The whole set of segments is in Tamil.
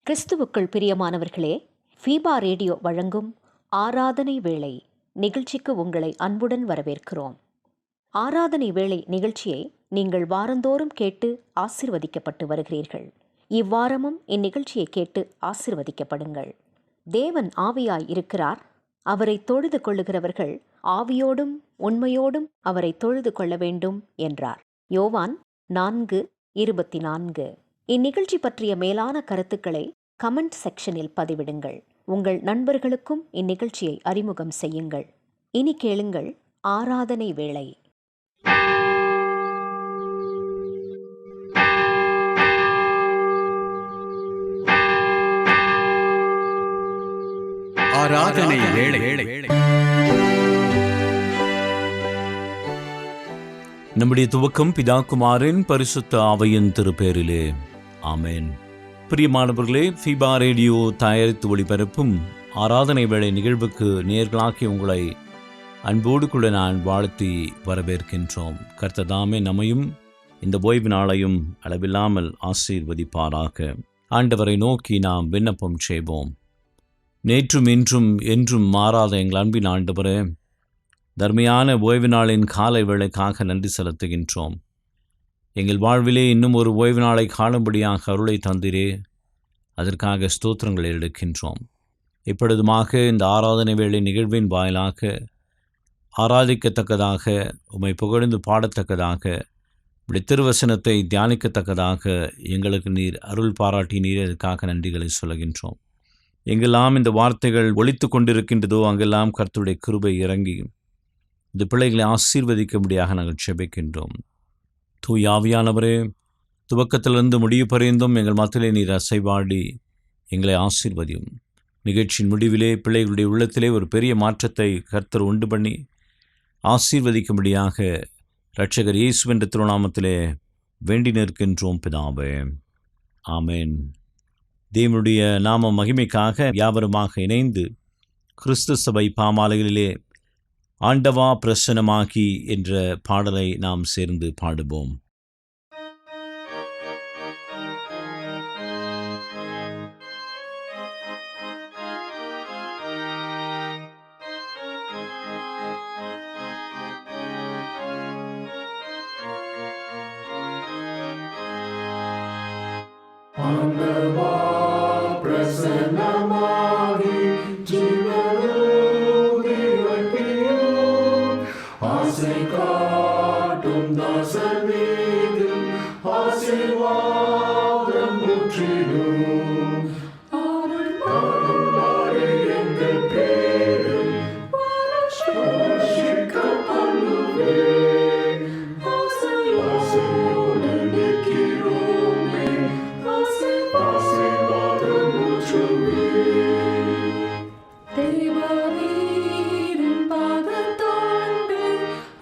கிறிஸ்துவுக்குள் பிரியமானவர்களே, ஃபீபா ரேடியோ வழங்கும் ஆராதனை வேளை நிகழ்ச்சிக்கு உங்களை அன்புடன் வரவேற்கிறோம். ஆராதனை வேளை நிகழ்ச்சியை நீங்கள் வாரந்தோறும் கேட்டு ஆசிர்வதிக்கப்பட்டு வருகிறீர்கள். இவ்வாரமும் இந்நிகழ்ச்சியை கேட்டு ஆசிர்வதிக்கப்படுங்கள். தேவன் ஆவியாய் இருக்கிறார். அவரை தொழுது கொள்ளுகிறவர்கள் ஆவியோடும் உண்மையோடும் அவரை தொழுது கொள்ள வேண்டும் என்றார். யோவான் 4:24. இந்நிகழ்ச்சி பற்றிய மேலான கருத்துக்களை கமெண்ட் செக்ஷனில் பதிவிடுங்கள். உங்கள் நண்பர்களுக்கும் இந்நிகழ்ச்சியை அறிமுகம் செய்யுங்கள். இனி கேளுங்கள் ஆராதனை வேளை. ஆராதனை வேளை. நம்முடைய துவக்கம் பிதா குமாரின் பரிசுத்த ஆவியின் திருப்பேரிலே. ஆமென். பிரியமானவர்களே, ஃபீபா ரேடியோ தயாரித்து ஒளிபரப்பும் ஆராதனை வேளை நிகழ்வுக்கு நேர்களாக்கி உங்களை அன்போடு கூட நான் வாழ்த்தி வரவேற்கின்றோம். கர்த்ததாமே நம்மையும் இந்த ஓய்வு நாளையும் அளவில்லாமல் ஆசீர்வதிப்பாராக. ஆண்டவரை நோக்கி நாம் விண்ணப்பம் செய்வோம். நேற்றும் இன்றும் என்றும் மாறாத எங்கள் அன்பின் ஆண்டவரே, தர்மையான ஓய்வு நாளின் காலை வேளைக்காக நன்றி செலுத்துகின்றோம். எங்கள் வாழ்விலே இன்னும் ஒரு ஓய்வு நாளை காணும்படியாக அருளை தந்திரே, அதற்காக ஸ்தோத்திரங்களை எடுக்கின்றோம். இப்பொழுதுமாக இந்த ஆராதனை வேளை நிகழ்வின் வாயிலாக ஆராதிக்கத்தக்கதாக, உம்மை புகழ்ந்து பாடத்தக்கதாக, இப்படி திருவசனத்தை தியானிக்கத்தக்கதாக எங்களுக்கு நீர் அருள் பாராட்டினீர். அதற்காக நன்றிகளை சொல்லுகின்றோம். எங்கெல்லாம் இந்த வார்த்தைகள் ஒலித்து கொண்டிருக்கின்றதோ அங்கெல்லாம் கர்த்தருடைய கிருபை இறங்கி இந்த பிள்ளைகளை ஆசீர்வதிக்கும்படியாக நாங்கள் செபிக்கின்றோம். தூய ஆவியானவரே, துவக்கத்திலிருந்து முடிவு பரிந்தும் எங்கள் மத்தியிலே நீர் அசைவாடி எங்களை ஆசீர்வதியும். நிகழ்ச்சியின் முடிவிலே பிள்ளைகளுடைய உள்ளத்திலே ஒரு பெரிய மாற்றத்தை கர்த்தர் உண்டு பண்ணி ஆசீர்வதிக்கும்படியாக இரட்சகர் இயேசுவின் திருநாமத்திலே வேண்டி நிற்கின்றோம் பிதாவே. ஆமென். தேவனுடைய நாம மகிமைக்காக யாவருமாக இணைந்து கிறிஸ்து சபை பாமாலைகளிலே ஆண்டவா பிரசன்னமாகி என்ற பாடலை நாம் சேர்ந்து பாடுவோம். ஆண்டவா பிரசன்னமாகி ஜீவரோதி வைப்பியும் ஆசை காட்டும் தாசர் மீது ஆசீர்வாதம் முற்றிடும். அருள்மாறி எங்கள் பேரில் வர்ஷிக்க பண்ணுவேன். ஆசையோடு நிற்கிறோமே, ஆசீர்வாதம் முற்றுவேன். தேவரீரின் பாதத்தாண்டே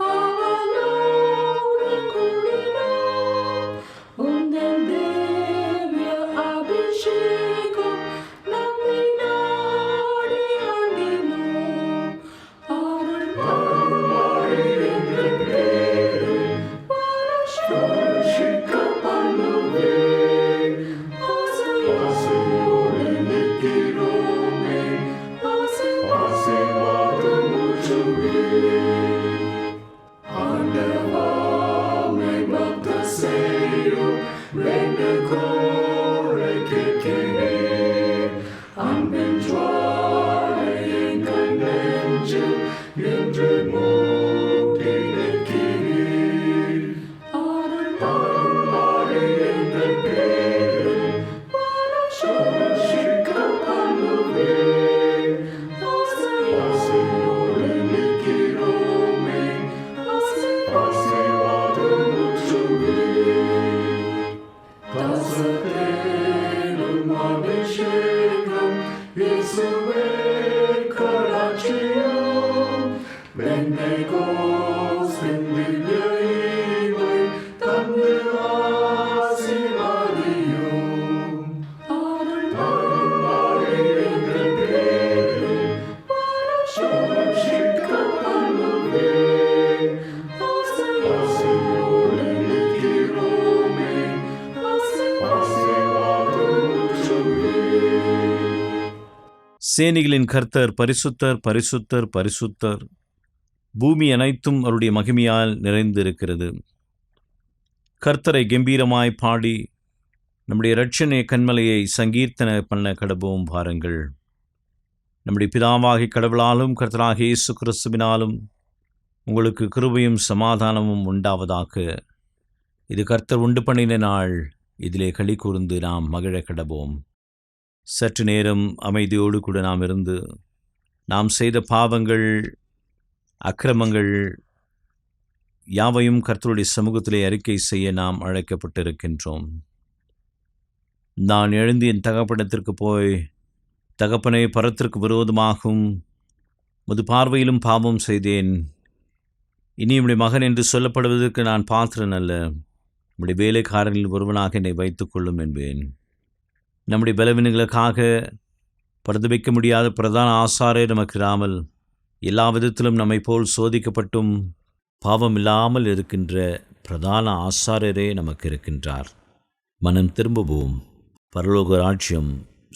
அவளோடு கூடினோம். உந்தன் திவ்ய அபிஷேகம் நம்மை நாடி அண்டினோம். அருள்மாறி எங்கள் பேரில் வர்ஷிக்க பண்ணுவேன். ஆசையோடு நிற்கிறோமே, ஆசீர்வாதம் முற்றுவேன். ஆண்டவா உம்மை பக்தர் செய்யும் வேண்டுகோளை கேட்கிறேன். அன்பின் ஜுவாலை எங்கள் நெஞ்சில் என்று மூட்டி நிற்கிறீர். அருள்மாறி எங்கள் பேரில் வர்ஷிக்க பண்ணுவேன். ஆசையோடு நிற்கிறோமே, ஆசீர்வாதம் முற்றுவேன். தாசத்தேனும் அபிஷேகம் இயேசுவே கடாட்சியம். பெந்தெகோஸ்தின் திவ்ய ஈவை தந்து ஆசீர்வதியும். அருள்மாறி எங்கள் பேரில் வர்ஷிக்க பண்ணுவேன். ஆசையோடு நிற்கிறோமே, ஆசீர்வாதம் சேனைகளின் கர்த்தர் பரிசுத்தர், பரிசுத்தர், பரிசுத்தர். பூமி அனைத்தும் அவருடைய மகிமையால் நிறைந்திருக்கிறது. கர்த்தரை கம்பீரமாய் பாடி நம்முடைய இரட்சணிய கன்மலையை சங்கீர்த்தன பண்ண கடவோம் பாருங்கள். நம்முடைய பிதாவாகிய கடவுளாலும் கர்த்தராகிய இயேசு கிறிஸ்துவினாலும் உங்களுக்கு கிருபையும் சமாதானமும் உண்டாவதாக. இது கர்த்தர் உண்டு பண்ணின நாள், இதிலே களி கூர்ந்து நாம் மகிழ கடவோம். சற்று நேரம் அமைதியோடு கூட நாம் இருந்து நாம் செய்த பாவங்கள், அக்கிரமங்கள் யாவையும் கர்த்தருடைய சமூகத்திலே அறிக்கை செய்ய நாம் அழைக்கப்பட்டிருக்கின்றோம். நான் எழுந்து என் தகப்பனிடத்திற்கு போய், தகப்பனை பரத்திற்கு விரோதமாகவும் முது பார்வையிலும் பாவம் செய்தேன். இனி உம்முடைய மகன் என்று சொல்லப்படுவதற்கு நான் பாத்திரன் அல்ல. உம்முடைய வேலைக்காரர்களில் ஒருவனாக என்னை வைத்துக்கொள்ளும் என்பேன். நம்முடைய பலவீனங்களுக்காக பிரதிபிக்க முடியாத பிரதான ஆசாரியர் நமக்கு இராமல், எல்லா விதத்திலும் நம்மை போல் சோதிக்கப்பட்டும் பாவம் இல்லாமல் இருக்கின்ற பிரதான ஆசாரியரே நமக்கு இருக்கின்றார். மனம் திரும்பவும், பரலோக ராஜ்யம்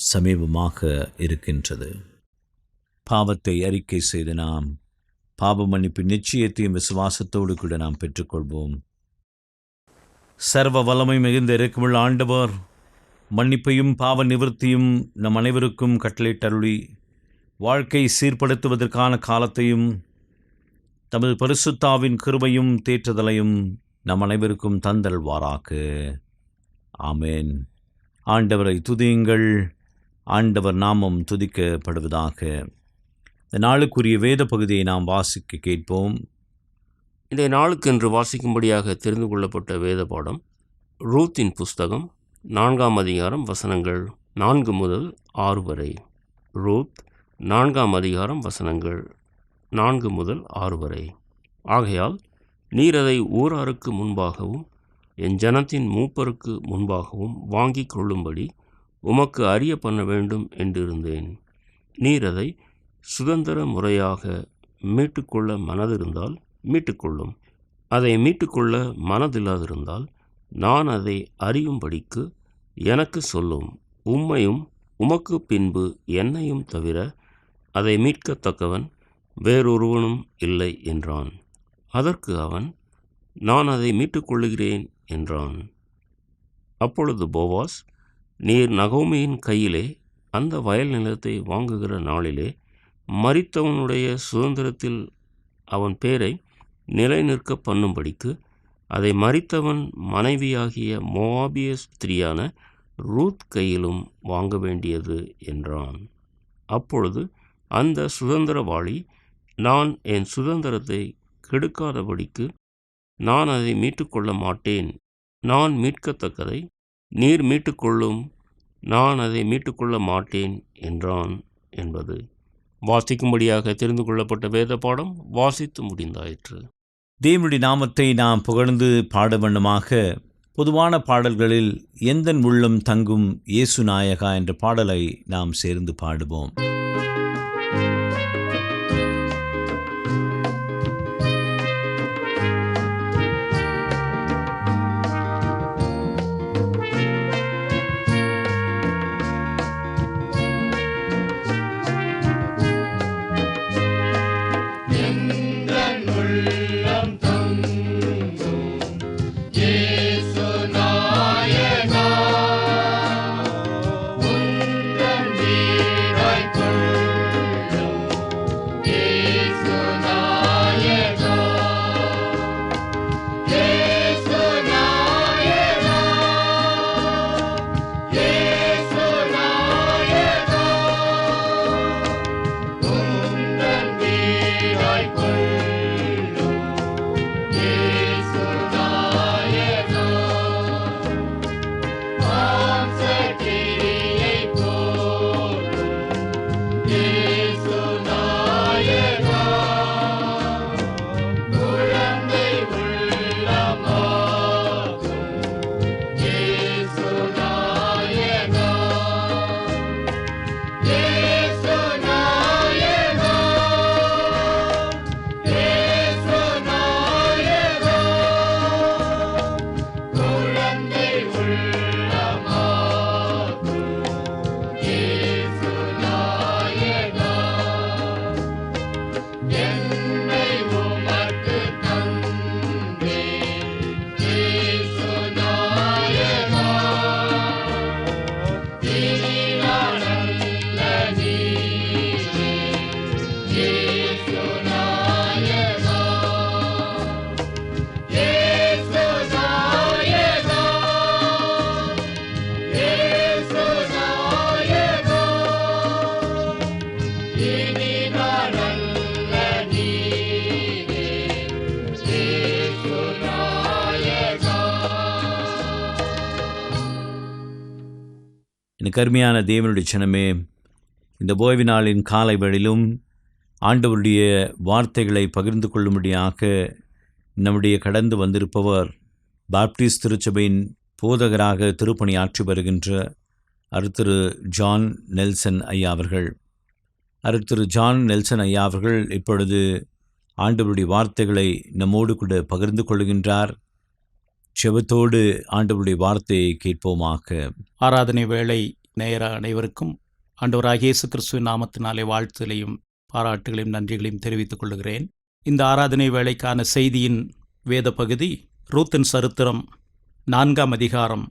சமீபமாக இருக்கின்றது. பாவத்தை அறிக்கை செய்து நாம் பாவ மன்னிப்பு நிச்சயத்தையும் விசுவாசத்தோடு கூட நாம் பெற்றுக்கொள்வோம். சர்வ வல்லமை மிகுந்த இரக்கமுள்ள ஆண்டவர் மன்னிப்பையும் பாவ நிவர்த்தியும் நம் அனைவருக்கும் கட்டளையிட்டருளி வாழ்க்கை சீர்படுத்துவதற்கான காலத்தையும் தமது பரிசுத்தாவின் கிருபையும் தேற்றுதலையும் நம் அனைவருக்கும் தந்தல்வாராக. ஆமேன். ஆண்டவரை துதியுங்கள். ஆண்டவர் நாமம் துதிக்கப்படுவதாக. இந்த நாளுக்குரிய வேத பகுதியை நாம் வாசிக்க கேட்போம். இந்த நாளுக்கென்று வாசிக்கும்படியாக தெரிந்து கொள்ளப்பட்ட வேத பாடம் ரூத்தின் புஸ்தகம் 4ஆம் அதிகாரம் வசனங்கள் 4 முதல் 6 வரை. ரூத் 4ஆம் அதிகாரம் வசனங்கள் 4 முதல் 6 வரை. ஆகையால் நீர் அதை ஊராருக்கு முன்பாகவும் என் ஜனத்தின் மூப்பருக்கு முன்பாகவும் வாங்கி கொள்ளும்படி உமக்கு அறிய பண்ண வேண்டும் என்றிருந்தேன். நீர் அதை சுதந்திர முறையாக மீட்டுக்கொள்ள மனதிருந்தால் மீட்டுக்கொள்ளும். அதை மீட்டுக்கொள்ள மனதில்லாதிருந்தால் நான் அதை அறியும்படிக்கு எனக்கு சொல்லும். உம்மையும் உமக்கு பின்பு என்னையும் தவிர அதை மீட்கத்தக்கவன் வேறொருவனும் இல்லை என்றான். அதற்கு அவன், நான் அதை மீட்டுக்கொள்ளுகிறேன் என்றான். அப்பொழுது போவாஸ், நீர் நகோமியின் கையிலே அந்த வயல் நிலத்தை வாங்குகிற நாளிலே மரித்தவனுடைய சுதந்திரத்தில் அவன் பேரை நிலை நிற்க பண்ணும்படிக்கு அதை மரித்தவன் மனைவியாகிய மோவாபிய ஸ்திரியான ரூத் கையிலும் வாங்க வேண்டியது என்றான். அப்பொழுது அந்த சுதந்திரவாளி, நான் என் சுதந்திரத்தை கெடுக்காதபடிக்கு நான் அதை மீட்டுக்கொள்ள மாட்டேன். நான் மீட்கத்தக்கதை நீர் மீட்டுக்கொள்ளும். நான் அதை மீட்டுக்கொள்ள மாட்டேன் என்றான் என்பது வாசிக்கும்படியாக தெரிந்து கொள்ளப்பட்ட வேத பாடம் வாசித்து முடிந்தாயிற்று. தேவனுடைய நாமத்தை நாம் புகழ்ந்து பாட வண்ணமாக பொதுவான பாடல்களில் எந்தன் உள்ளம் தங்கும் இயேசு நாயகா என்ற பாடலை நாம் சேர்ந்து பாடுவோம். உந்தன் வீராய் கொள் எனக்கு அருமையான தேவனுடைய ஜனமே, இந்த ஓய்வு நாளின் காலை வேளையிலும் ஆண்டவருடைய வார்த்தைகளை பகிர்ந்து கொள்ளும்படியாக நம்முடைய கடந்து வந்திருப்பவர் பாப்டிஸ்ட் திருச்சபையின் போதகராக திருப்பணி ஆற்றி வருகின்ற அருத்திரு ஜான் நெல்சன் ஐயா அவர்கள். அருத்திரு ஜான் நெல்சன் ஐயா அவர்கள் இப்பொழுது ஆண்டவருடைய வார்த்தைகளை நம்மோடு கூட பகிர்ந்து கொள்கின்றார். செபத்தோடு ஆண்டவருடைய வார்த்தையை கேட்போமாக. ஆராதனை வேளை நேர அனைவருக்கும் ஆண்டவராகிய இயேசு கிறிஸ்துவின் நாமத்தினாலே வாழ்த்துகளையும் பாராட்டுகளையும் நன்றிகளையும் தெரிவித்துக் கொள்கிறேன். இந்த ஆராதனை வேளைக்கான செய்தியின் வேத பகுதி ரூத்தின் சரித்திரம் 4ஆம் அதிகாரம்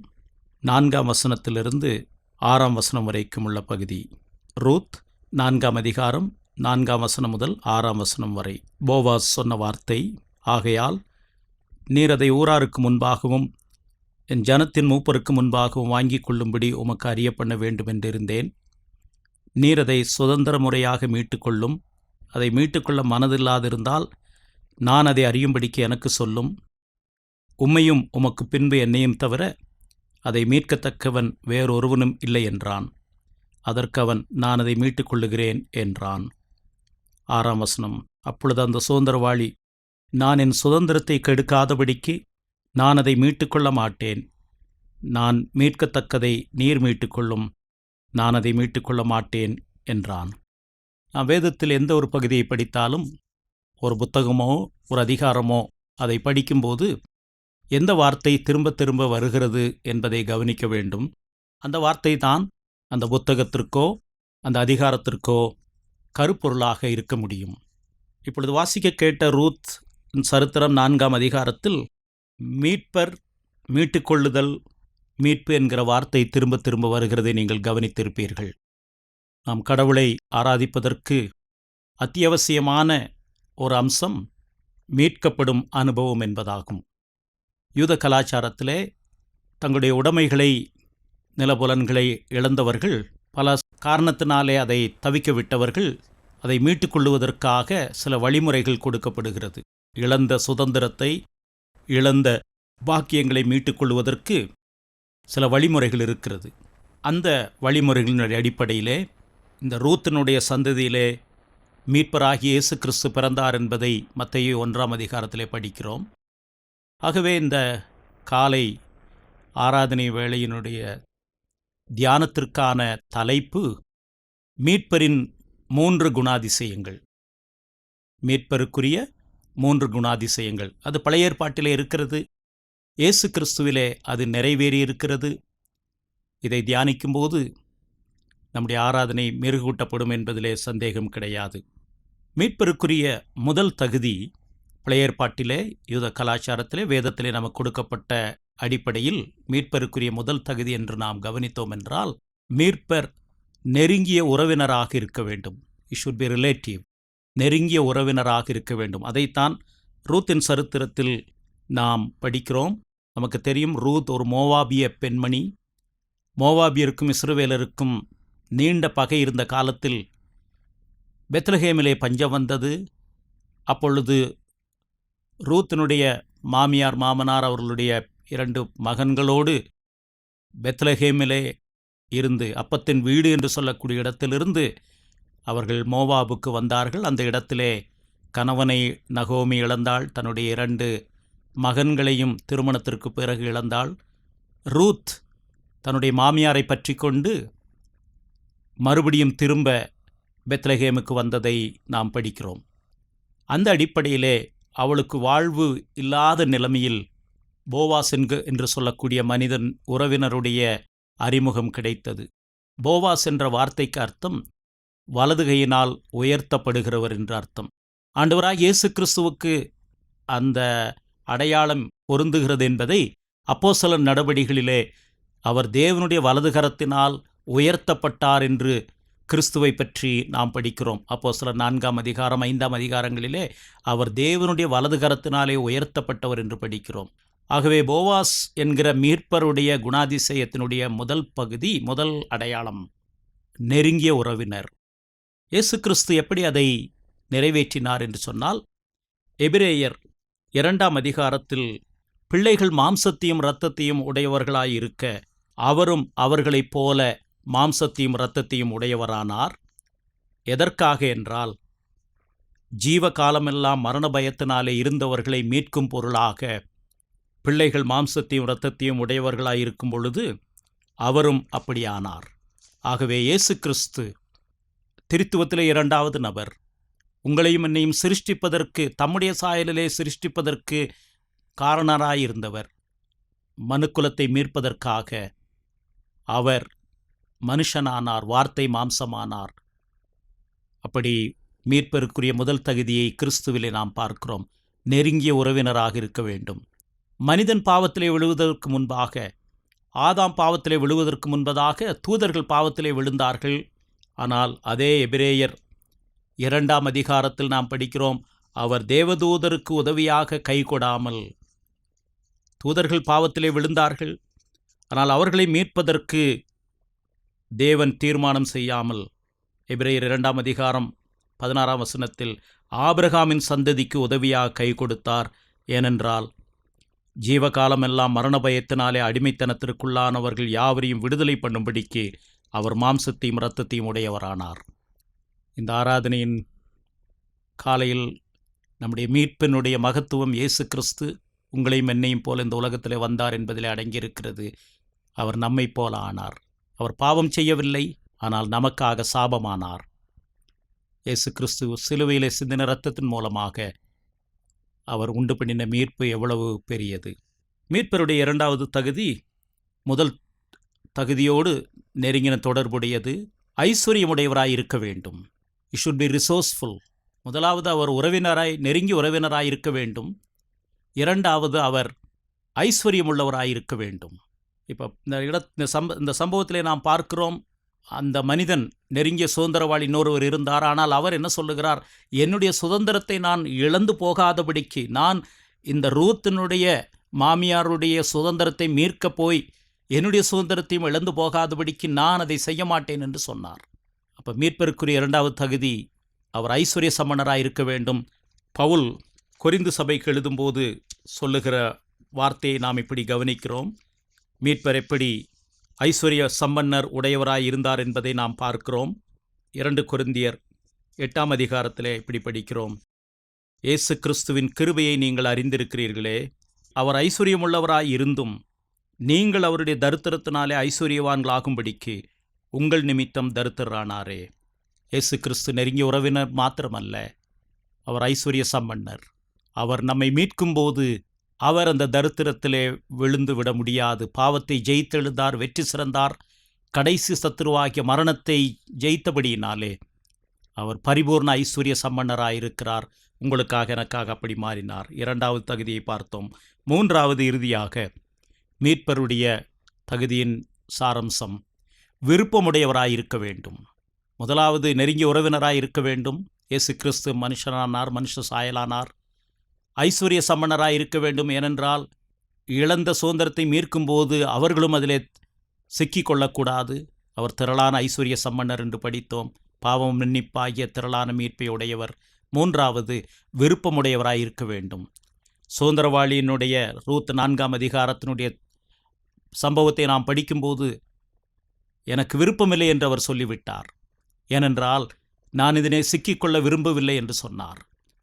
4ஆம் வசனத்திலிருந்து 6ஆம் வசனம் வரைக்கும் உள்ள பகுதி. ரூத் 4ஆம் அதிகாரம் 4ஆம் வசனம் முதல் 6ஆம் வசனம் வரை. போவாஸ் சொன்ன வார்த்தை: ஆகையால் நீர் அதை ஊராருக்கு முன்பாகவும் என் ஜனத்தின் மூப்பருக்கு முன்பாகவும் வாங்கிக் கொள்ளும்படி உமக்கு அறிய பண்ண வேண்டும் என்றிருந்தேன். நீர் அதை சுதந்திர முறையாக மீட்டுக்கொள்ளும். அதை மீட்டுக்கொள்ள மனதில்லாதிருந்தால் நான் அதை அறியும்படிக்கு எனக்கு சொல்லும். உம்மையும் உமக்கு பின்பு என்னையும் தவிர அதை மீட்கத்தக்கவன் வேறொருவனும் இல்லை என்றான். அதற்கு அவன், நான் அதை மீட்டுக்கொள்ளுகிறேன் என்றான். 6ஆம் வசனம். அப்பொழுது அந்த சுதந்திரவாளி, நான் என் சுதந்திரத்தை கெடுக்காதபடிக்கு நான் அதை மீட்டுக்கொள்ள மாட்டேன். நான் மீட்கத்தக்கதை நீர் மீட்டுக்கொள்ளும். நான் அதை மீட்டுக்கொள்ள மாட்டேன் என்றான். நான் வேதத்தில் எந்த ஒரு பகுதியை படித்தாலும், ஒரு புத்தகமோ ஒரு அதிகாரமோ அதை படிக்கும்போது எந்த வார்த்தை திரும்ப திரும்ப வருகிறது என்பதை கவனிக்க வேண்டும். அந்த வார்த்தை தான் அந்த புத்தகத்திற்கோ அந்த அதிகாரத்திற்கோ கருப்பொருளாக இருக்க முடியும். இப்பொழுது வாசிக்க கேட்ட ரூத் சரித்திரம் 4ஆம் அதிகாரத்தில் மீட்பர், மீட்டுக்கொள்ளுதல், மீட்பு என்கிற வார்த்தை திரும்ப திரும்ப வருகிறதை நீங்கள் கவனித்திருப்பீர்கள். நாம் கடவுளை ஆராதிப்பதற்கு அத்தியாவசியமான ஒரு அம்சம் மீட்கப்படும் அனுபவம் என்பதாகும். யூத கலாச்சாரத்திலே தங்களுடைய உடைமைகளை, நிலபுலன்களை இழந்தவர்கள், பல காரணத்தினாலே அதை தவிக்க விட்டவர்கள், அதை மீட்டுக்கொள்ளுவதற்காக சில வழிமுறைகள் கொடுக்கப்படுகிறது. இழந்த சுதந்திரத்தை, இழந்த பாக்கியங்களை மீட்டுக்கொள்வதற்கு சில வழிமுறைகள் இருக்கிறது. அந்த வழிமுறைகளினுடைய அடிப்படையிலே இந்த ரூத்தினுடைய சந்ததியிலே மீட்பராகிய இயேசு கிறிஸ்து பிறந்தார் என்பதை மத்தேயு 1ஆம் அதிகாரத்திலே படிக்கிறோம். ஆகவே இந்த காலை ஆராதனை வேளையினுடைய தியானத்திற்கான தலைப்பு மீட்பரின் 3 குணாதிசயங்கள். மீட்பருக்குரிய 3 குணாதிசயங்கள். அது பழைய ஏற்பாட்டிலே இருக்கிறது. இயேசு கிறிஸ்துவிலே அது நிறைவேறியிருக்கிறது. இதை தியானிக்கும்போது நம்முடைய ஆராதனை மெருகூட்டப்படும் என்பதிலே சந்தேகம் கிடையாது. மீட்பருக்குரிய முதல் தகுதி பழைய ஏற்பாட்டிலே, யூத கலாச்சாரத்திலே, வேதத்திலே நமக்கு கொடுக்கப்பட்ட அடிப்படையில் மீட்பருக்குரிய முதல் தகுதி என்று நாம் கவனித்தோம் என்றால், மீட்பர் நெருங்கிய உறவினராக இருக்க வேண்டும். It should be relative. நெருங்கிய உறவினராக இருக்க வேண்டும். அதைத்தான் ரூத்தின் சரித்திரத்தில் நாம் படிக்கிறோம். நமக்கு தெரியும், ரூத் ஒரு மோவாபிய பெண்மணி. மோவாபியருக்கும் இஸ்ரவேலருக்கும் நீண்ட பகை இருந்த காலத்தில் பெத்லஹேமிலே பஞ்சம் வந்தது. அப்பொழுது ரூத்தினுடைய மாமியார், மாமனார் அவர்களுடைய 2 மகன்களோடு பெத்லஹேமிலே இருந்து, அப்பத்தின் வீடு என்று சொல்லக்கூடிய இடத்திலிருந்து அவர்கள் மோவாபுக்கு வந்தார்கள். அந்த இடத்திலே கணவனை நகோமி இழந்தாள். தன்னுடைய 2 மகன்களையும் திருமணத்திற்கு பிறகு இழந்தாள். ரூத் தன்னுடைய மாமியாரை பற்றி கொண்டு மறுபடியும் திரும்ப பெத்லஹேமுக்கு வந்ததை நாம் படிக்கிறோம். அந்த அடிப்படையிலே அவளுக்கு வாழ்வு இல்லாத நிலைமையில் போவாஸ் என்று சொல்லக்கூடிய மனிதன் உறவினருடைய அறிமுகம் கிடைத்தது. போவாஸ் என்ற வார்த்தைக்கு அர்த்தம் வலது கையினால் உயர்த்தப்படுகிறவர் என்று அர்த்தம். ஆண்டவராகிய இயேசு கிறிஸ்துவுக்கு அந்த அடையாளம் பொருந்துகிறது என்பதை அப்போஸ்தலர் நடபடிகளிலே அவர் தேவனுடைய வலது கரத்தினால் உயர்த்தப்பட்டார் என்று கிறிஸ்துவை பற்றி நாம் படிக்கிறோம். அப்போஸ்தலர் 4ஆம் அதிகாரம் 5ஆம் அதிகாரங்களிலே அவர் தேவனுடைய வலது கரத்தினாலே உயர்த்தப்பட்டவர் என்று படிக்கிறோம். ஆகவே போவாஸ் என்கிற மீட்பருடைய குணாதிசயத்தினுடைய முதல் பகுதி, முதல் அடையாளம் நெருங்கிய உறவினர். இயேசு கிறிஸ்து எப்படி அதை நிறைவேற்றினார் என்று சொன்னால், எபிரேயர் 2ஆம் அதிகாரத்தில் பிள்ளைகள் மாம்சத்தையும் இரத்தத்தையும் உடையவர்களாயிருக்க அவரும் அவர்களைப் போல மாம்சத்தையும் இரத்தத்தையும் உடையவரானார். எதற்காக என்றால், ஜீவ காலமெல்லாம் மரண பயத்தினாலே இருந்தவர்களை மீட்கும் பொருளாக பிள்ளைகள் மாம்சத்தையும் இரத்தத்தையும் உடையவர்களாய் இருக்கும் பொழுது அவரும் அப்படியானார். ஆகவே இயேசு கிறிஸ்து திருத்துவத்திலே இரண்டாவது நபர். உங்களையும் என்னையும் சிருஷ்டிப்பதற்கு, தம்முடைய சாயலிலே சிருஷ்டிப்பதற்கு காரணராயிருந்தவர். மனுக்குலத்தை மீட்பதற்காக அவர் மனுஷனானார், வார்த்தை மாம்சமானார். அப்படி மீட்பதற்குரிய முதல் தகுதியை கிறிஸ்துவிலே நாம் பார்க்கிறோம். நெருங்கிய உறவினராக இருக்க வேண்டும். மனிதன் பாவத்திலே விழுவதற்கு முன்பாக, ஆதாம் பாவத்திலே விழுவதற்கு முன்பதாக தூதர்கள் பாவத்திலே விழுந்தார்கள். ஆனால் அதே எபிரேயர் 2ஆம் அதிகாரத்தில் நாம் படிக்கிறோம், அவர் தேவதூதருக்கு உதவியாக கை கொடாமல். தூதர்கள் பாவத்திலே விழுந்தார்கள், ஆனால் அவர்களை மீட்பதற்கு தேவன் தீர்மானம் செய்யாமல் எபிரேயர் 2ஆம் அதிகாரம் 16ஆம் வசனத்தில் ஆபிரகாமின் சந்ததிக்கு உதவியாக கை கொடுத்தார். ஏனென்றால் ஜீவகாலமெல்லாம் மரண பயத்தினாலே அடிமைத்தனத்திற்குள்ளானவர்கள் யாவரையும் விடுதலை பண்ணும்படிக்கு அவர் மாம்சத்தையும் இரத்தத்தையும் உடையவரானார். இந்த ஆராதனையின் காலையில் நம்முடைய மீட்பினுடைய மகத்துவம், இயேசு கிறிஸ்து உங்களையும் என்னையும் போல இந்த உலகத்திலே வந்தார் என்பதிலே அடங்கியிருக்கிறது. அவர் நம்மை போல ஆனார். அவர் பாவம் செய்யவில்லை, ஆனால் நமக்காக சாபமானார். இயேசு கிறிஸ்து சிலுவையிலே சிந்தின இரத்தத்தின் மூலமாக அவர் உண்டு பண்ணின மீட்பு எவ்வளவு பெரியது. மீட்பருடைய இரண்டாவது தகுதி முதல் தகுதியோடு நெருங்கின தொடர்புடையது. ஐஸ்வர்யமுடையவராய் இருக்க வேண்டும். You should be resourceful. முதலாவது அவர் நெருங்கி உறவினராய் இருக்க வேண்டும். இரண்டாவது அவர் ஐஸ்வர்யமுள்ளவராய் இருக்க வேண்டும். இப்போ இந்த சம்பவத்திலே நாம் பார்க்கிறோம், அந்த மனிதன் நெருங்கிய சுதந்திரவாளி இன்னொருவர் இருந்தார். ஆனால் அவர் என்ன சொல்லுகிறார்? என்னுடைய சுதந்திரத்தை நான் இழந்து போகாதபடிக்கு, நான் இந்த ரூத்தினுடைய மாமியாருடைய சுதந்திரத்தை மீட்க போய் என்னுடைய சுதந்திரத்தையும் இழந்து போகாதபடிக்கு நான் அதை செய்ய மாட்டேன் என்று சொன்னார். அப்போ மீட்பருக்குரிய இரண்டாவது தகுதி, அவர் ஐஸ்வர்ய சம்பன்னராக இருக்க வேண்டும். பவுல் கொரிந்து சபைக்கு எழுதும்போது சொல்லுகிற வார்த்தையை நாம் இப்படி கவனிக்கிறோம். மீட்பர் எப்படி ஐஸ்வர்ய சம்பன்னர் உடையவராய் இருந்தார் என்பதை நாம் பார்க்கிறோம். 2 கொரிந்தியர் 8ஆம் அதிகாரத்திலே இப்படி படிக்கிறோம். இயேசு கிறிஸ்துவின் கிருபையை நீங்கள் அறிந்திருக்கிறீர்களே, அவர் ஐஸ்வர்யமுள்ளவராய் இருந்தும் நீங்கள் அவருடைய தரித்திரத்தினாலே ஐஸ்வர்யவான்களாகும்படிக்கு உங்கள் நிமித்தம் தரித்திரரானாரே. இயேசு கிறிஸ்து நெருங்கிய உறவினர் மாத்திரமல்ல, அவர் ஐஸ்வர்ய சம்பன்னர். அவர் நம்மை மீட்கும்போது அவர் அந்த தரித்திரத்திலே விழுந்து விட முடியாது. பாவத்தை ஜெயித்தெழுந்தார், வெற்றி சிறந்தார். கடைசி சத்துருவாகிய மரணத்தை ஜெயித்தபடியினாலே அவர் பரிபூர்ண ஐஸ்வர்ய சம்பன்னராயிருக்கிறார். உங்களுக்காக எனக்காக அப்படி மாறினார். இரண்டாவது தகுதியை பார்த்தோம். மூன்றாவது இறுதியாக மீட்பருடைய தகுதியின் சாரம்சம், விருப்பமுடையவராயிருக்க வேண்டும். முதலாவது நெருங்கிய உறவினராயிருக்க வேண்டும். இயேசு கிறிஸ்து மனுஷனானார், மனுஷ சாயலானார். ஐஸ்வர்ய சம்பன்னராய் இருக்க வேண்டும். ஏனென்றால் இழந்த சுதந்திரத்தை மீட்கும்போது அவர்களும் அதிலே சிக்கிக்கொள்ளக்கூடாது. அவர் திரளான ஐஸ்வர்ய சம்பன்னர் என்று படித்தோம். பாவம் மன்னிப்பாகிய திரளான மீட்பை உடையவர். மூன்றாவது விருப்பமுடையவராய் இருக்க வேண்டும். சுதந்திரவாளியினுடைய ரூத் 4ஆம் அதிகாரத்தினுடைய சம்பவத்தை நாம் படிக்கும்போது எனக்கு விருப்பமில்லை என்று அவர் சொல்லிவிட்டார். ஏனென்றால் நான் இதனை சிக்கிக்கொள்ள விரும்பவில்லை என்று சொன்னார்.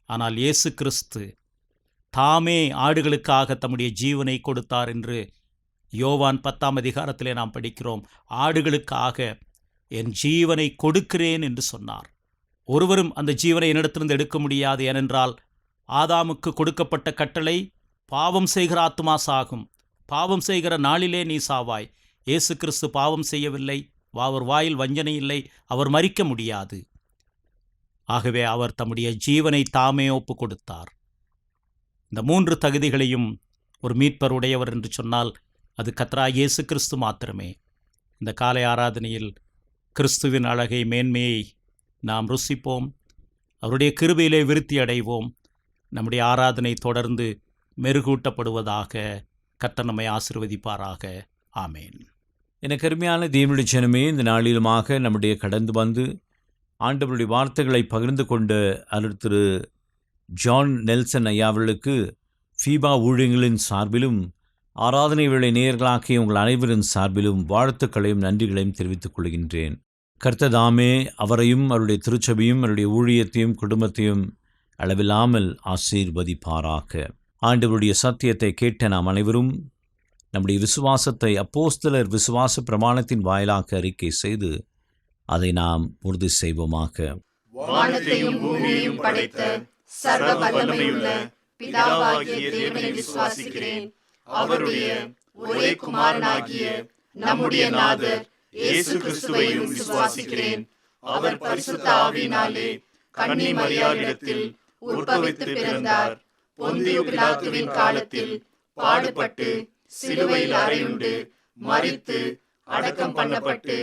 ஆனால் இயேசு கிறிஸ்து தாமே ஆடுகளுக்காக தம்முடைய ஜீவனை கொடுத்தார் என்று யோவான் 10ஆம் அதிகாரத்திலே நாம் படிக்கிறோம். ஆடுகளுக்காக என் ஜீவனை கொடுக்கிறேன் என்று சொன்னார். ஒருவரும் அந்த ஜீவனை என்னிடத்திலிருந்து எடுக்க முடியாது. ஏனென்றால் ஆதாமுக்கு கொடுக்கப்பட்ட கட்டளை, பாவம் செய்கிற ஆத்துமா சாகும், பாவம் செய்கிற நாளிலே நீ சாவாய். இயேசு கிறிஸ்து பாவம் செய்யவில்லை, அவர் வாயில் வஞ்சனை இல்லை, அவர் மரிக்க முடியாது. ஆகவே அவர் தம்முடைய ஜீவனை தாமே ஒப்பு கொடுத்தார். இந்த 3 தகுதிகளையும் ஒரு மீட்பர் உடையவர் என்று சொன்னால் அது கர்த்தராகிய இயேசு கிறிஸ்து மாத்திரமே. இந்த காலை ஆராதனையில் கிறிஸ்துவின் அழகை, மேன்மையை நாம் ருசிப்போம். அவருடைய கிருபையிலே விருத்தி அடைவோம். நம்முடைய ஆராதனை தொடர்ந்து மெருகூட்டப்படுவதாக. கர்த்தர் நம்மை ஆசீர்வதிப்பாராக. ஆமேன். எனக்கு அருமையான தேவனுடைய ஜனமே, இந்த நாளிலுமாக நம்முடைய கடந்து வந்து ஆண்டவருடைய வார்த்தைகளை பகிர்ந்து கொண்ட திரு ஜான் நெல்சன் ஐயா அவர்களுக்கு ஃபீபா ஊழியங்களின் சார்பிலும் ஆராதனை வேளை நேயர்களாகிய உங்கள் அனைவரின் சார்பிலும் வாழ்த்துக்களையும் நன்றிகளையும் தெரிவித்துக் கொள்கின்றேன். கர்த்ததாமே அவரையும் அவருடைய திருச்சபையும் அவருடைய ஊழியத்தையும் குடும்பத்தையும் அளவில்லாமல் ஆசீர்வதிப்பாராக. ஆண்டவருடைய சத்தியத்தை கேட்ட நாம் அனைவரும் நம்முடைய விசுவாசத்தை அப்போஸ்தலர் விசுவாச பிரமாணத்தின் வாயிலாக அறிக்கை செய்து அதை நாம் உறுதி செய்வோமாக. வானத்தையும் பூமியையும் படைத்த சர்வ வல்லமையுள்ள பிதாவாகிய தேவனை விசுவாசிக்கிறேன். அவருடைய ஒரே குமாரனாகிய நம்முடைய நாதர் இயேசு கிறிஸ்துவையும் விசுவாசிக்கிறேன். அவர் பரிசுத்த ஆவியினாலே கன்னி மரியாளிடத்தில் உற்பவித்து பிறந்தார். பொந்தியு பிலாத்துவின் காலத்தில் பாடுபட்டு சிலுவையில் அறையுண்டு மரித்து அடக்கம் பண்ணப்பட்டு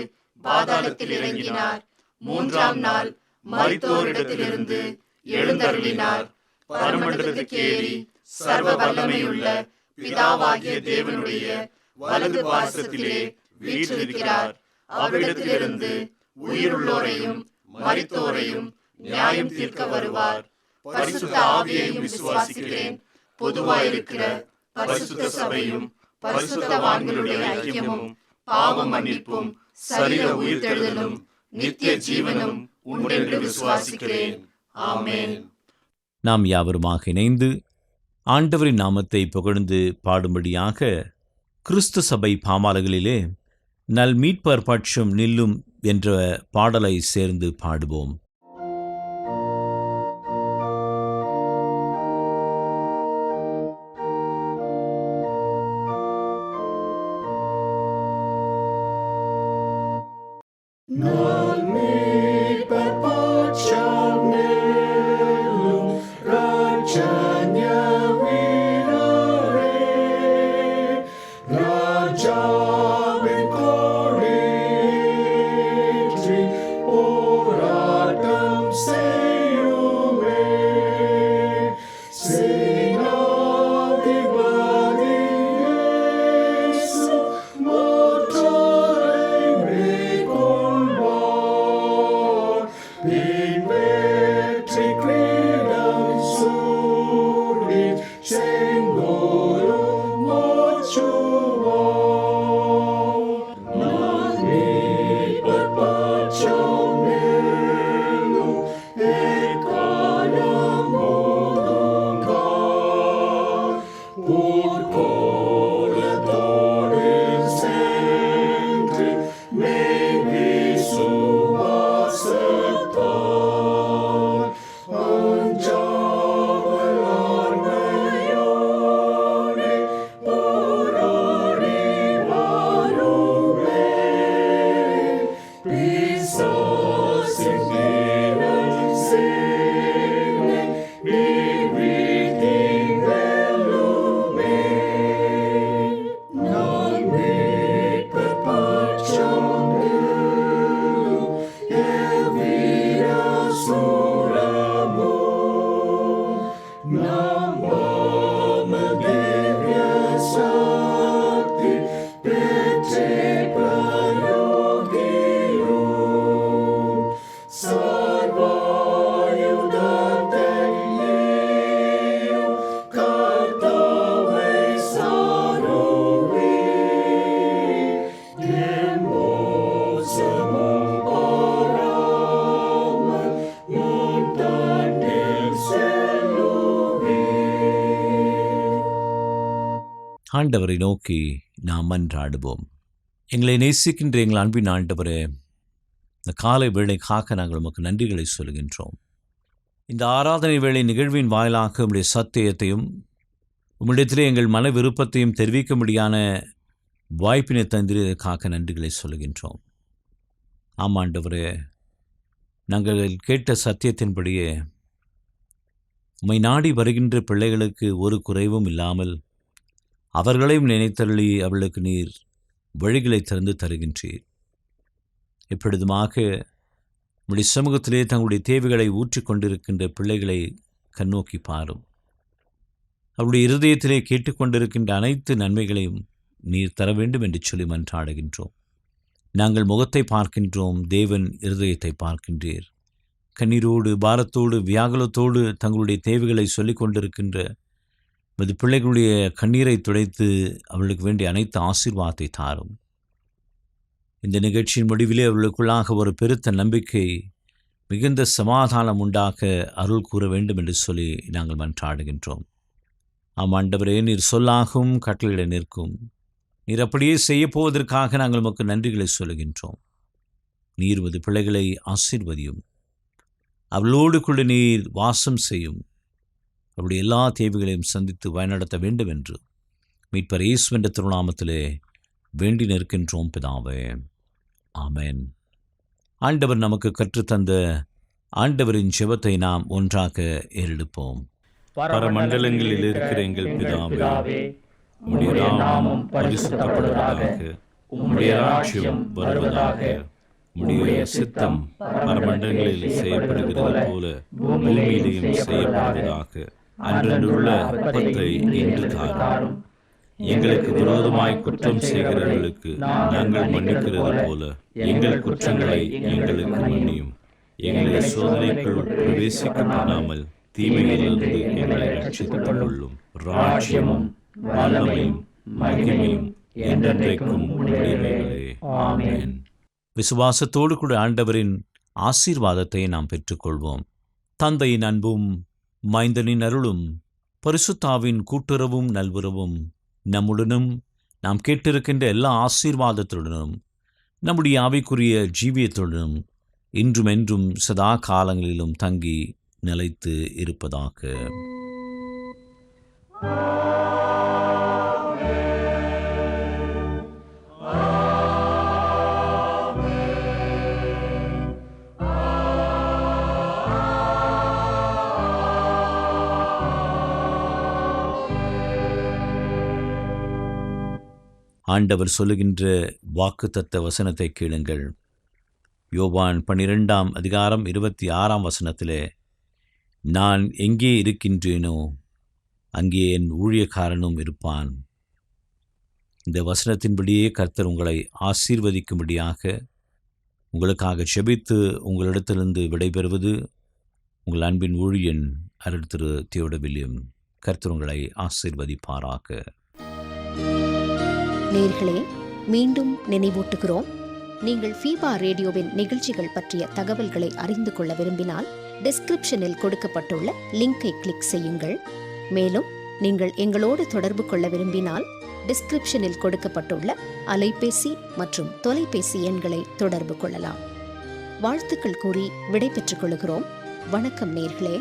பாதாளத்தில் இறங்கினார். 3ஆம் நாள் மரித்தோரிடத்திலிருந்து எழுந்தருளினார். பரமண்டலத்துக்கு ஏறி சர்வ வல்லமையுள்ள பிதாவாகிய தேவனுடைய வலது பாசத்திலே வீற்றிருக்கிறார். அவரிடத்திலிருந்து உயிருள்ளோரையும் மரித்தோரையும் நியாயம் தீர்க்க வருவார். பரிசுத்த ஆவியையும் விசுவாசிக்கிறேன். பொதுவாயிருக்கிற பரிசுத்த சபையும் பரிசுத்தவான்களுடைய ஐக்கியமும் பாவ மன்னிப்பும் சரீர உயிர்த்தெழுதலும் நித்திய ஜீவனும் உண்டென்று விசுவாசிக்கிறேன். ஆமென். நாம் யாவருமாக இணைந்து ஆண்டவரின் நாமத்தை புகழ்ந்து பாடும்படியாக கிறிஸ்து சபை பாமாலைகளிலே நல் மீட்பர் பட்சம் நில்லும் என்ற பாடலை சேர்ந்து பாடுவோம். ஆண்டவரை நோக்கி நாம் மன்றாடுவோம். எங்களை நேசிக்கின்ற எங்கள் அன்பின் ஆண்டவரே, இந்த காலை வேளைக்காக நாங்கள் உமக்கு நன்றிகளை சொல்கின்றோம். இந்த ஆராதனை வேளை நிகழ்வின் வாயிலாக உம்முடைய சத்தியத்தையும் உம்மிடத்திலே எங்கள் மன விருப்பத்தையும் தெரிவிக்கும்படியான வாய்ப்பினை தந்திரதற்காக நன்றிகளை சொல்கின்றோம். ஆமாண்டவரே, நாங்கள் கேட்ட சத்தியத்தின்படியே உம்மை நாடி வருகின்ற பிள்ளைகளுக்கு ஒரு குறைவும் இல்லாமல் அவர்களையும் நினைத்தருளி அவர்களுக்கு நீர் வழிகளை திறந்து தருகின்றீர். எப்பொழுதுமாக உம்முடைய சமூகத்திலே தங்களுடைய தேவைகளை ஊற்றிக்கொண்டிருக்கின்ற பிள்ளைகளை கண்ணோக்கி பாரும். அவருடைய இருதயத்திலே கேட்டுக்கொண்டிருக்கின்ற அனைத்து நன்மைகளையும் நீர் தர வேண்டும் என்று சொல்லி மன்றாடுகின்றோம். நாங்கள் முகத்தை பார்க்கின்றோம், தேவன் இருதயத்தை பார்க்கின்றீர். கண்ணீரோடு பாரத்தோடு வியாகுலத்தோடு தங்களுடைய தேவைகளை சொல்லிக் கொண்டிருக்கின்ற உமது பிள்ளைகளுடைய கண்ணீரை துடைத்து அவர்களுக்கு வேண்டிய அனைத்து ஆசீர்வாதத்தை தாரும். இந்த நிகழ்ச்சியின் முடிவிலே அவர்களுக்குள்ளாக ஒரு பெருத்த நம்பிக்கை, மிகுந்த சமாதானம் உண்டாக அருள் கூற வேண்டும் என்று சொல்லி நாங்கள் மன்றாடுகின்றோம். ஆண்டவரே, நீர் சொல்லாகும் கட்டளையிட நிற்கும். நீர் அப்படியே செய்யப்போவதற்காக நாங்கள் உமக்கு நன்றிகளை சொல்லுகின்றோம். நீர் உமது பிள்ளைகளை ஆசீர்வதியும். அவளோடு கூட நீர் வாசம் செய்யும். அவருடைய எல்லா தேவைகளையும் சந்தித்து வழிநடத்த வேண்டும் என்று மீட்பர் இயேசு என்ற திருநாமத்திலே வேண்டி நிற்கின்றோம் பிதாவே. ஆமென். ஆண்டவர் நமக்கு கற்றுத்தந்த ஆண்டவரின் ஜெபத்தை நாம் ஒன்றாக ஏறெடுப்போம். பரமண்டலங்களில் இருக்கிற எங்கள் பிதாவே, உம்முடைய நாமம் பரிசுத்தப்படுவதாக, உம்முடைய ராஜ்யம் வருவதாக, உம்முடைய சித்தம் பரமண்டலங்களில் செய்யப்படுகிறது போல பூமியிலேயும் செய்யப்படுவதாக. அன்றன்றுள்ள அப்பத்தை இன்று தாரும். எங்களுக்கு விரோதமாய் குற்றம் செய்கிறவர்களுக்கு நாங்கள் மன்னிக்கிறது போல எங்கள் குற்றங்களை எங்களுக்கு மன்னியும். எங்களை சோதனைக்குள் பிரவேசிக்க பண்ணாமல் தீமையிலிருந்து எங்களை ரட்சித்துக் கொள்ளும். ராஜ்யமும் வல்லமையும் மகிமையும் என்றென்றைக்கும் உடையவைகளே. ஆமென். விசுவாசத்தோடு கூட ஆண்டவரின் ஆசீர்வாதத்தை நாம் பெற்றுக்கொள்வோம். தந்தையின் அன்பும் மைந்தனின் அருளும் பரிசுத்தாவின் கூட்டுறவும் நல்வுறவும் நம்முடனும் நாம் கேட்டிருக்கின்ற எல்லா ஆசீர்வாதத்துடனும் நம்முடைய ஆவிக்குரிய ஜீவியத்துடனும் இன்றும் என்றும் சதா காலங்களிலும் தங்கி நிலைத்து இருப்பதாக. ஆண்டவர் சொல்லுகின்ற வாக்குத்தத்த வசனத்தை கேளுங்கள். யோவான் 12:26 நான் எங்கே இருக்கின்றேனோ அங்கே என் ஊழியக்காரனும் இருப்பான். இந்த வசனத்தின்படியே கர்த்தர் உங்களை ஆசீர்வதிக்கும்படியாக உங்களுக்காக ஜெபித்து உங்களிடத்திலிருந்து விடைபெறுவது உங்கள் அன்பின் ஊழியன் அருள் திரு தியோட வில்லியம். கர்த்தர் உங்களை ஆசீர்வதிப்பாராக. நேயர்களே, மீண்டும் நினைவூட்டுகிறோம், நீங்கள் ஃபீபா ரேடியோவின் நிகழ்ச்சிகள் பற்றிய தகவல்களை அறிந்து கொள்ள விரும்பினால் டிஸ்கிரிப்ஷனில் கொடுக்கப்பட்டுள்ள லிங்கை கிளிக் செய்யுங்கள். மேலும் நீங்கள் எங்களோடு தொடர்பு கொள்ள விரும்பினால் டிஸ்கிரிப்ஷனில் கொடுக்கப்பட்டுள்ள அலைபேசி மற்றும் தொலைபேசி எண்களை தொடர்பு கொள்ளலாம். வாழ்த்துக்கள் கூறி விடை பெற்றுக் கொள்கிறோம். வணக்கம் நேயர்களே.